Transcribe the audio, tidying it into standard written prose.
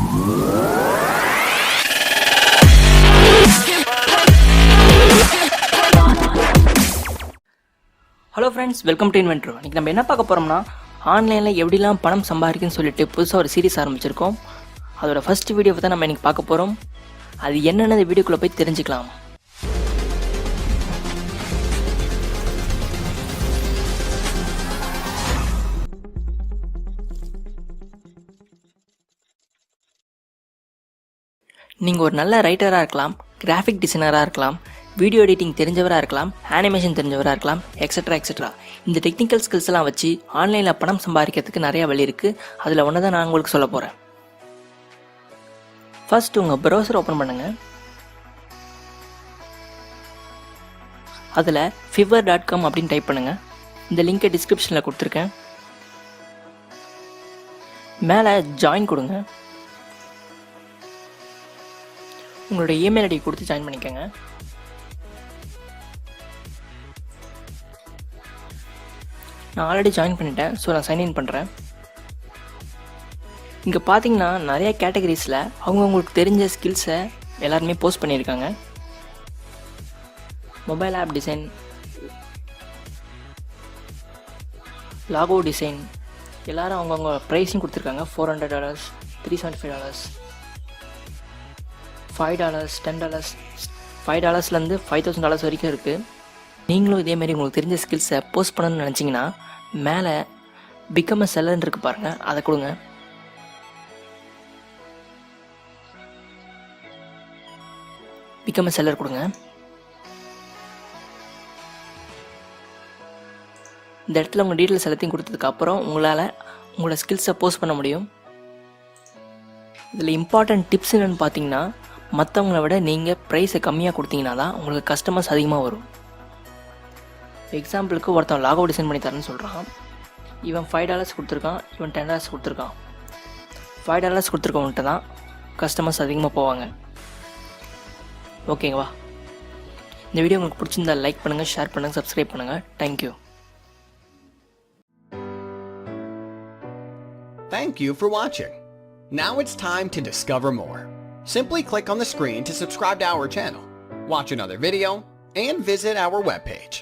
Hello friends, welcome to Inventro. இன்றைக்கி நம்ம என்ன பார்க்க போகிறோம்னா, ஆன்லைனில் எப்படிலாம் பணம் சம்பாதிக்குன்னு சொல்லிட்டு புதுசாக ஒரு சீரிஸ் ஆரம்பிச்சிருக்கோம். அதோட ஃபர்ஸ்ட் வீடியோவை தான் நம்ம இன்றைக்கி பார்க்க போகிறோம். அது என்னென்ன வீடியோக்குள்ளே போய் தெரிஞ்சுக்கலாம். நீங்கள் ஒரு நல்ல ரைட்டராக இருக்கலாம், கிராஃபிக் டிசைனராக இருக்கலாம், வீடியோ எடிட்டிங் தெரிஞ்சவராக இருக்கலாம், அனிமேஷன் தெரிஞ்சவராக இருக்கலாம், எக்ஸட்ரா. இந்த டெக்னிக்கல் ஸ்கில்ஸ் எல்லாம் வச்சு ஆன்லைனில் பணம் சம்பாதிக்கிறதுக்கு நிறையா வழி இருக்குது. அதில் ஒன்று தான் நான் உங்களுக்கு சொல்ல போகிறேன். ஃபர்ஸ்ட் உங்கள் ப்ரௌசர் ஓப்பன் பண்ணுங்கள். அதில் fiverr.com அப்படின்னு டைப் பண்ணுங்கள். இந்த லிங்கை டிஸ்கிரிப்ஷனில் கொடுத்துருக்கேன். மேலே ஜாயின் கொடுங்க. உங்களோட இமெயில் ஐடி கொடுத்து ஜாயின் பண்ணிக்கோங்க. நான் ஆல்ரெடி ஜாயின் பண்ணிட்டேன், ஸோ நான் சைன்இன் பண்ணுறேன். இங்கே பார்த்தீங்கன்னா நிறைய கேட்டகரிஸில் அவங்கவுங்களுக்கு தெரிஞ்ச ஸ்கில்ஸை எல்லாருமே போஸ்ட் பண்ணியிருக்காங்க. மொபைல் ஆப் டிசைன், லாகோ டிசைன், எல்லோரும் அவங்கவுங்க ப்ரைஸிங் கொடுத்துருக்காங்க. $400, $375, $5, $10, $5லேருந்து $5,000 வரைக்கும் இருக்குது. நீங்களும் இதேமாரி உங்களுக்கு தெரிஞ்ச ஸ்கில்ஸை போஸ்ட் பண்ணணும்னு நினச்சிங்கன்னா மேலே பிகம் அ செல்லர்னு இருக்குது பாருங்கள், அதை கொடுங்க. பிகம் அ செல்லர் கொடுங்க. இந்த இடத்துல உங்கள் டீட்டெயில்ஸ் எல்லாத்தையும் கொடுத்ததுக்கப்புறம் உங்களால் உங்களோட ஸ்கில்ஸை போஸ்ட் பண்ண முடியும். இதில் இம்பார்ட்டன்ட் டிப்ஸ் என்னென்னு பார்த்தீங்கன்னா, மற்றவங்கள விட நீங்கள் ப்ரைஸை கம்மியாக கொடுத்தீங்கன்னா தான் உங்களுக்கு கஸ்டமர்ஸ் அதிகமாக வரும். எக்ஸாம்பிளுக்கு ஒருத்தன் லாகோ டிசைன் பண்ணி தரேன்னு சொல்கிறான். இவன் $5 கொடுத்துருக்கான், இவன் $10 கொடுத்துருக்கான். $5 கொடுத்துருக்கவன்ட்டு தான் கஸ்டமர்ஸ் அதிகமாக போவாங்க. ஓகேங்களா? இந்த வீடியோ உங்களுக்கு பிடிச்சிருந்தா லைக் பண்ணுங்கள், ஷேர் பண்ணுங்கள், சப்ஸ்கிரைப் பண்ணுங்கள். Thank you. Thank you for watching. Now it's time to discover more. Simply click on the screen to subscribe to our channel, watch another video, and visit our webpage.